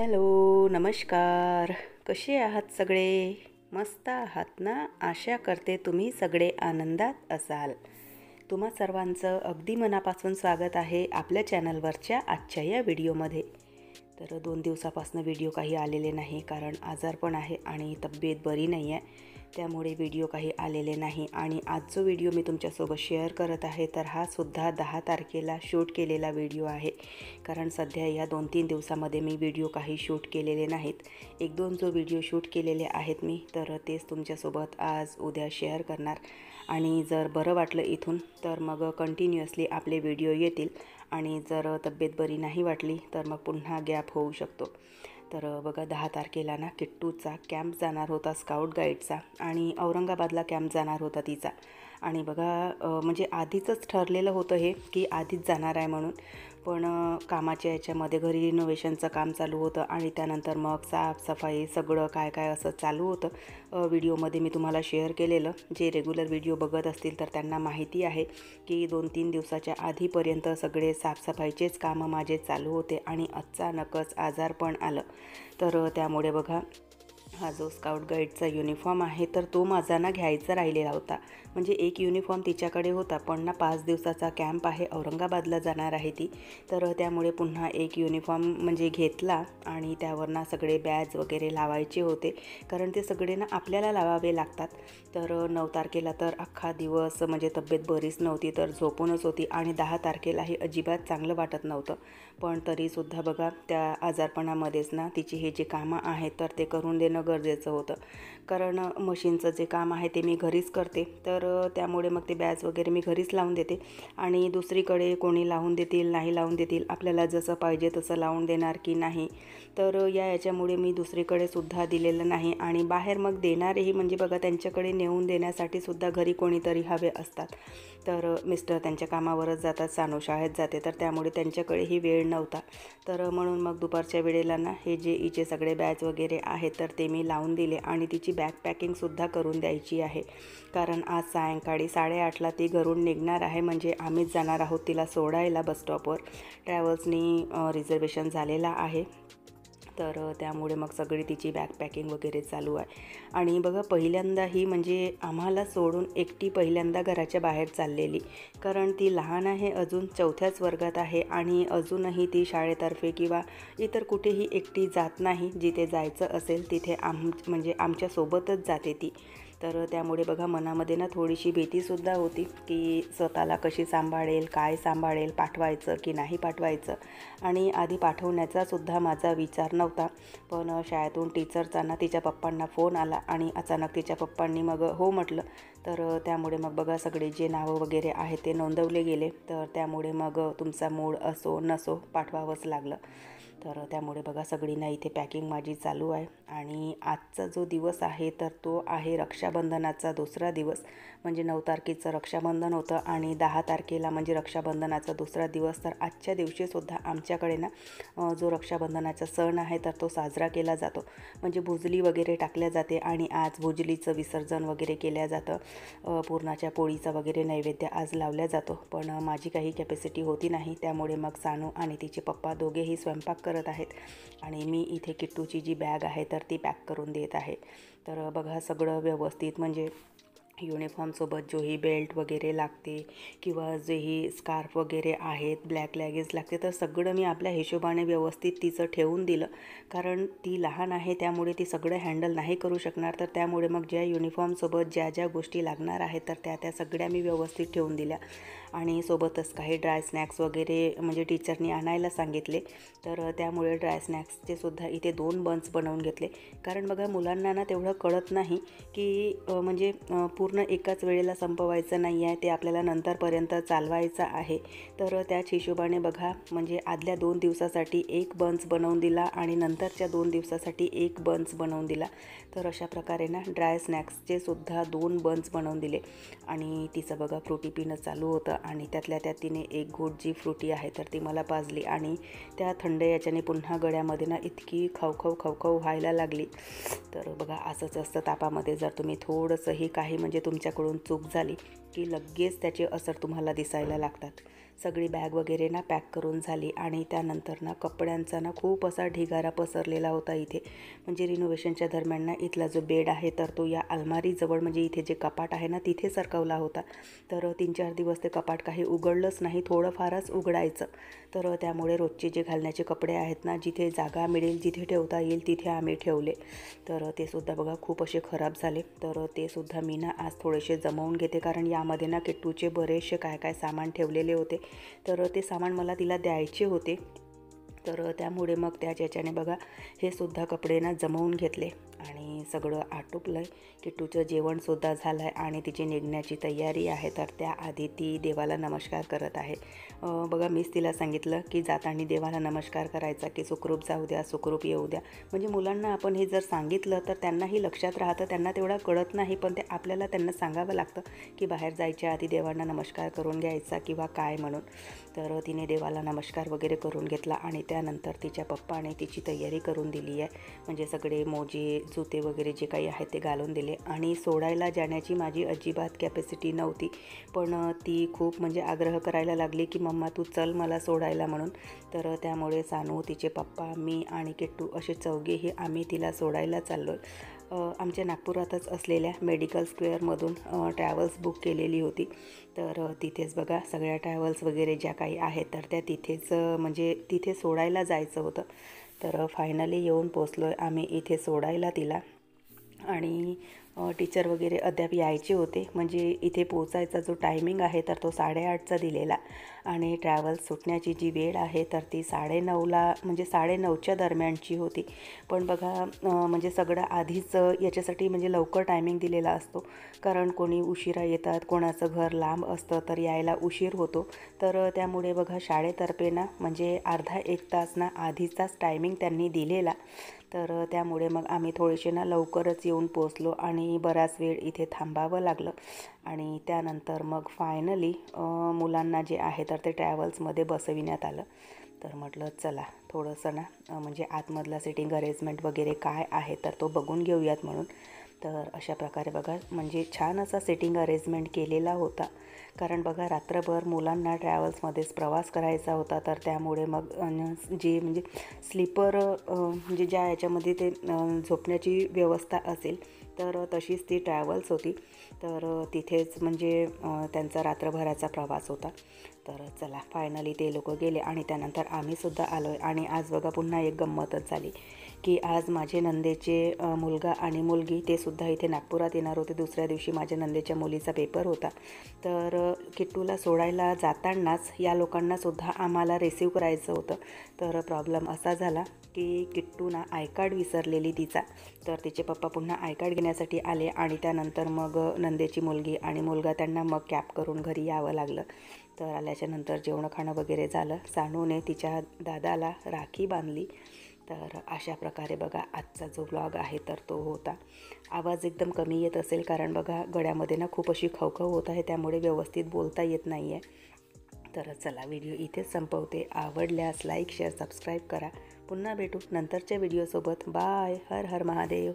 Hello, नमस्कार. कसे आहात सगळे? मस्त आहात ना? आशा करते तुम्ही सगळे आनंदात असाल. तुम्हा सर्वांचं अगदी मनापासून स्वागत आहे आपल्या चॅनलवरच्या आजच्या या व्हिडिओमध्ये. तर 2 दिवसापासून व्हिडिओ काही आलेले नाही, कारण आजारपण आहे आणि तब्येत बरी नाही आहे. त्यामुळे व्हिडिओ काही आलेले नाही. आणि आज जो व्हिडिओ मी तुमच्यासोबत शेअर करत आहे, तर हा सुद्धा 10 तारखेला शूट केलेला व्हिडिओ आहे. कारण सध्या या 2-3 दिवसामध्ये मी व्हिडिओ काही शूट केलेले नाहीत. 1-2 जो व्हिडिओ शूट केलेले आहेत मी, तर तेच तुमच्यासोबत आज उद्या शेअर करणार. आणि जर बरं वाटलं इथून तर मग कंटिन्युअसली आपले व्हिडिओ येतील. आणि जर तब्येत बरी नाही वाटली तर मग पुन्हा गॅप होऊ शकतो. तर बघा, 10 तारखेला ना किट्टूचा कॅम्प जाणार होता, स्काउट गाईडचा, आणि औरंगाबादला कॅम्प जाणार होता तिचा. आणि बघा, म्हणजे आधीचंच ठरलेलं होतं हे की आधीच जाणार आहे म्हणून. पण कामाच्या याच्यामध्ये घरी रिनोव्हेशनचं काम चालू होतं आणि त्यानंतर मग साफसफाई सगळं काय काय असं चालू होतं. व्हिडिओमध्ये मी तुम्हाला शेअर केलेलं. जे रेग्युलर व्हिडिओ बघत असतील तर त्यांना माहिती आहे की 2-3 दिवसाच्या आधीपर्यंत सगळे साफसफाईचेच कामं माझे चालू होते आणि अचानकच आजारपण आलं. तर त्यामुळे बघा, हा जो स्काउट गाईडचा युनिफॉर्म आहे तर तो माझा ना घ्यायचा राहिलेला होता. म्हणजे एक युनिफॉर्म तिच्याकडे होता, पण ना 5 दिवसाचा कॅम्प आहे, औरंगाबादला जाणार आहे ती. तर त्यामुळे पुन्हा एक युनिफॉर्म म्हणजे घेतला आणि त्यावर ना सगळे बॅज वगैरे लावायचे होते, कारण ते सगळे ना आपल्याला लावावे लागतात. तर 9 तारखेला तर अख्खा दिवस म्हणजे तब्येत बरीच नव्हती, तर झोपूनच होती. आणि 10 तारखेलाही अजिबात चांगलं वाटत नव्हतं. पण तरीसुद्धा बघा, त्या आजारपणामध्येच ना तिची हे जे कामं आहेत तर ते करून देणं गरजेचं होतं. कारण मशीनचं जे काम आहे ते मी घरीच करते, तर त्यामुळे मग ते बॅच वगैरे मी घरीच लावून देते. आणि दुसरीकडे कोणी लावून देतील नाही लावून देतील, आपल्याला जसं पाहिजे तसं लावून देणार की नाही, तर याच्यामुळे मी दुसरीकडे सुद्धा दिलेलं नाही. आणि बाहेर मग देणारेही म्हणजे बघा, त्यांच्याकडे नेऊन देण्यासाठी सुद्धा घरी कोणीतरी हवे असतात. तर मिस्टर त्यांच्या कामावरच जातात, सानू शाळेत जाते, तर त्यामुळे त्यांच्याकडेही वेळ नव्हता. तर म्हणून मग दुपारच्या वेळेला ना हे जे हिचे सगळे बॅच वगैरे आहेत तर ते मी लावून दिले. आणि तिची बॅग पॅकिंगसुद्धा करून द्यायची आहे, कारण आज सायंकाळी 8:30ला ती घरून निघणार आहे. म्हणजे आम्हीच जाणार आहोत तिला सोडायला बसस्टॉपवर. ट्रॅव्हल्सनी रिझर्वेशन झालेला आहे. तर त्यामुळे मग सगळी तिची बॅग पॅकिंग वगैरे चालू आहे. आणि बघा, पहिल्यांदाही म्हणजे आम्हाला सोडून एकटी पहिल्यांदा घराच्या बाहेर चाललेली. कारण ती लहान आहे, अजून 4थ्याच वर्गात आहे आणि अजूनही ती शाळेतर्फे किंवा इतर कुठेही एकटी जात नाही. जिथे जायचं असेल तिथे म्हणजे आमच्यासोबतच जाते ती. तर त्यामुळे बघा, मनामध्ये ना थोडीशी भीतीसुद्धा होती की स्वतःला कशी सांभाळेल, काय सांभाळेल, पाठवायचं की नाही पाठवायचं. आणि आधी पाठवण्याचासुद्धा माझा विचार नव्हता. पण शाळेतून टीचरचा ना तिच्या पप्पांना फोन आला आणि अचानक तिच्या पप्पांनी मग हो म्हटलं. तर त्यामुळे मग बघा, सगळे जे नावं वगैरे आहेत ते नोंदवले गेले. तर त्यामुळे मग तुमचा मूड असो नसो पाठवावंच लागलं. तर त्यामुळे बघा, सगळींना इथे पॅकिंग माझी चालू आहे. आणि आजचा जो दिवस आहे तर तो आहे रक्षाबंधनाचा दुसरा दिवस. म्हणजे 9 तारखेचं रक्षाबंधन होतं आणि 10 तारखेला म्हणजे रक्षाबंधनाचा दुसरा दिवस. तर आजच्या दिवशीसुद्धा आमच्याकडे ना जो रक्षाबंधनाचा सण आहे तर तो साजरा केला जातो. म्हणजे भुजली वगैरे टाकल्या जाते आणि आज भुजलीचं विसर्जन वगैरे केल्या जातं. पुरणाच्या पोळीचा वगैरे नैवेद्य आज लावल्या जातो. पण माझी काही कॅपॅसिटी होती नाही, त्यामुळे मग सानू आणि तिचे पप्पा दोघेही स्वयंपाक करत आहेत आणि मी इथे किट्टूची जी बॅग आहे तर ती पॅक करून देत आहे. तर बघा, सगळं व्यवस्थित म्हणजे युनिफॉर्मसोबत जोही बेल्ट वगैरे लागते किंवा जेही स्कार्फ वगैरे आहेत, ब्लॅक लॅगेज लागते, तर सगळं मी आपल्या हिशोबाने व्यवस्थित तिचं ठेवून दिलं. कारण ती लहान आहे, त्यामुळे ती सगळं हँडल नाही करू शकणार. तर त्यामुळे मग ज्या युनिफॉर्मसोबत ज्या ज्या गोष्टी लागणार आहेत तर त्या सगळ्या मी व्यवस्थित ठेवून दिल्या. आणि सोबतच काही ड्राय स्नॅक्स वगैरे म्हणजे टीचरनी आणायला सांगितले. तर त्यामुळे ड्राय स्नॅक्सचे सुद्धा इथे 2 बन्स बनवून घेतले. कारण बघा, मुलांना ना तेवढं कळत नाही की म्हणजे पूर्ण एकाच वेळेला संपवायचं नाही आहे, ते आपल्याला नंतरपर्यंत चालवायचं आहे. तर त्याच हिशोबाने बघा, म्हणजे आदल्या 2 दिवसासाठी 1 बन्स बनवून दिला आणि नंतरच्या 2 दिवसासाठी 1 बन्स बनवून दिला. तर अशा प्रकारे ना ड्राय स्नॅक्सचे सुद्धा 2 बन्स बनवून दिले. आणि तिचं बघा, फ्रुटी पिणं चालू होतं आणि त्यातल्या त्यात तिने 1 घोट जी फ्रुटी आहे तर ती मला पाजली. आणि त्या थंड याच्याने पुन्हा गळ्यामध्ये ना इतकी खवखव व्हायला लागली. तर बघा, असंच असतं तापामध्ये. जर तुम्ही थोडंसंही काही म्हणजे म्हणजे तुमच्याकडून चूक झाली की लगेच त्याचे असर तुम्हाला दिसायला लागतात. सगळी बॅग वगैरे ना पॅक करून झाली आणि त्यानंतर ना कपड्यांचा ना खूप असा ढिगारा पसरलेला होता इथे. म्हणजे रिनोव्हेशनच्या दरम्यान ना इथला जो बेड आहे तर तो या अलमारीजवळ म्हणजे इथे जे कपाट आहे ना तिथे सरकवला होता. तर 3-4 दिवस ते कपाट काही उघडलंच नाही, थोडंफारच उघडायचं. तर त्यामुळे रोजचे जे घालण्याचे कपडे आहेत ना, जिथे जागा मिळेल जिथे ठेवता येईल तिथे आम्ही ठेवले. तर ते सुद्धा बघा खूप असे खराब झाले. तर ते सुद्धा मी ना आज थोडेसे जमवून घेते, कारण यामध्ये ना किट्टूचे बरेचसे काय सामान ठेवलेले होते. तर ते सामान मला तिला द्यायचे होते. तर त्यामुळे मग त्याच्याने बघा हे सुद्धा कपडे ना जमवून घेतले आणि सगळं आटोपलं आहे. किट्टूचं जेवणसुद्धा झालं आहे आणि तिची निघण्याची तयारी आहे. तर त्याआधी ती देवाला नमस्कार करत आहे. बघा मीच तिला सांगितलं की जाताना देवाला नमस्कार करायचा की सुखरूप जाऊ द्या, सुखरूप येऊ द्या. म्हणजे मुलांना आपण हे जर सांगितलं तर त्यांनाही लक्षात राहतं. त्यांना तेवढा कळत नाही, पण ते आपल्याला त्यांना सांगावं लागतं की बाहेर जायच्या आधी देवांना नमस्कार करून घ्यायचा किंवा काय म्हणून. तर तिने देवाला नमस्कार वगैरे करून घेतला आणि त्यानंतर तिच्या पप्पाने तिची तयारी करून दिली आहे. म्हणजे सगळे मोजे जुते वगैरे जे काही आहे ते घालून दिले आणि सोडायला जाण्याची माझी अजिबात कॅपॅसिटी नव्हती. पण ती खूप म्हणजे आग्रह करायला लागली की मम्मा तू चल मला सोडायला म्हणून. तर त्यामुळे सानू, तिचे पप्पा, मी आणि किट्टू असे चौघेही आम्ही तिला सोडायला चाललो आहे. आमच्या नागपुरातच असलेल्या मेडिकल स्क्वेअरमधून ट्रॅव्हल्स बुक केलेली होती. तर तिथेच बघा सगळ्या ट्रॅव्हल्स वगैरे ज्या काही आहेत तर त्या तिथेच म्हणजे तिथे सोडायला जायचं होतं. तर फायनली येऊन पोचलो आहे आम्ही इथे सोडायला तिला. आणि टीचर वगैरे अद्याप यायचे होते. म्हणजे इथे पोचायचा जो टायमिंग आहे तर तो 8:30चा दिलेला आणि ट्रॅव्हल्स सुटण्याची जी वेळ आहे तर ती 9:30ला म्हणजे 9:30च्या दरम्यानची होती. पण बघा म्हणजे सगळं आधीच याच्यासाठी म्हणजे लवकर टायमिंग दिलेला असतो, कारण कोणी उशिरा येतात, कोणाचं घर लांब असतं तर यायला उशीर होतो. तर त्यामुळे बघा शाळेतर्फे ना म्हणजे अर्धा 1 तास ना आधीचाच टायमिंग त्यांनी दिलेला. तर त्यामुळे मग आम्ही थोडेसे ना लवकरच येऊन पोचलो आणि बराच वेळ इथे थांबावं लागलं. आणि त्यानंतर मग फायनली मुलांना जे आहे तर ते ट्रॅव्हल्समध्ये बसविण्यात आलं. तर म्हटलं चला थोडंसं ना म्हणजे आतमधला सिटिंग अरेंजमेंट वगैरे काय आहे तर तो बघून घेऊयात म्हणून. तर अशा प्रकारे बघा म्हणजे छान असा सिटिंग अरेंजमेंट केलेला होता. कारण बघा रात्रभर मुलांना ट्रॅव्हल्समध्येच प्रवास करायचा होता. तर त्यामुळे मग जे म्हणजे स्लीपर म्हणजे ज्या याच्यामध्ये ते झोपण्याची व्यवस्था असेल तर तशीच ती ट्रॅव्हल्स होती. तर तिथेच म्हणजे त्यांचा रात्रभराचा प्रवास होता. तर चला फायनली ते लोक गेले आणि त्यानंतर आम्हीसुद्धा आलो आहे. आणि आज बघा पुन्हा एक गंमतच झाली की आज माझे नंदेचे मुलगा आणि मुलगी ते सुद्धा इथे नागपुरात येणार होते. दुसऱ्या दिवशी माझ्या नंदेच्या मुलीचा पेपर होता. तर किट्टूला सोडायला जातानाच या लोकांनासुद्धा आम्हाला रिसीव करायचं होतं. तर प्रॉब्लेम असा झाला की किट्टू ना आय कार्ड विसरलेली तिचा. तर तिचे पप्पा पुन्हा आय कार्ड घेण्यासाठी आले आणि त्यानंतर मग नंदेची मुलगी आणि मुलगा त्यांना मग कॅब करून घरी यावं लागलं. तर आल्याच्यानंतर जेवण खाणं वगैरे झालं. सानूने तिच्या दादाला राखी बांधली. तर अशा प्रकारे बघा आजचा जो व्लॉग आहे तर तो होता. आवाज एकदम कमी येत असेल कारण बघा गळ्यामध्ये ना खूप अशी खवखव होत आहे, त्यामुळे व्यवस्थित बोलता येत नाही आहे. तर चला व्हिडिओ इथेच संपवते. आवडल्यास लाईक, शेअर, सबस्क्राईब करा. पुन्हा भेटू नंतरच्या व्हिडिओसोबत. बाय. हर हर महादेव.